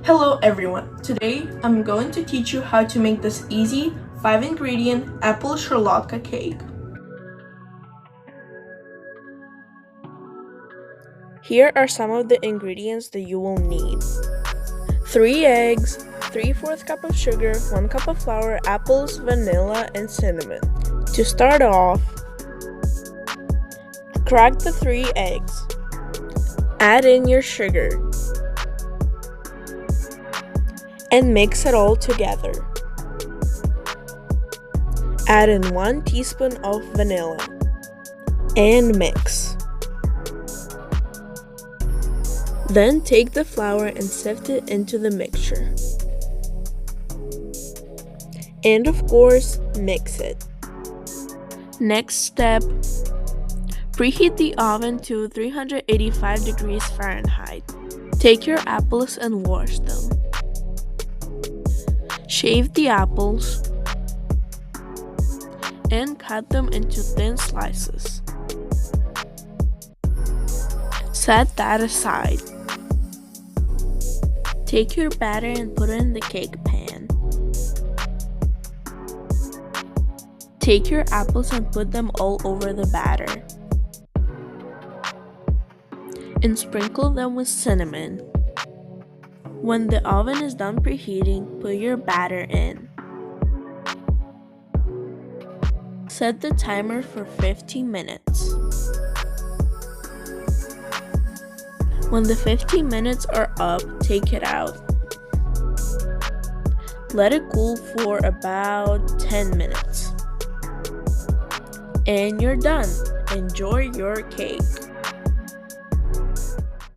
Hello everyone! Today I'm going to teach you how to make this easy 5-ingredient apple Sharlotka cake. Here are some of the ingredients that you will need. 3 eggs, 3/4 cup of sugar, 1 cup of flour, apples, vanilla, and cinnamon. To start off, crack the 3 eggs. Add in your sugar and mix it all together. Add in 1 teaspoon of vanilla and mix. Then take the flour and sift it into the mixture. And of course, mix it. Next step, preheat the oven to 385 degrees Fahrenheit. Take your apples and wash them. Shave the apples and cut them into thin slices. Set that aside. Take your batter and put it in the cake pan. Take your apples and put them all over the batter. And sprinkle them with cinnamon. When the oven is done preheating, put your batter in. Set the timer for 15 minutes. When the 15 minutes are up, take it out. Let it cool for about 10 minutes. And you're done. Enjoy your cake.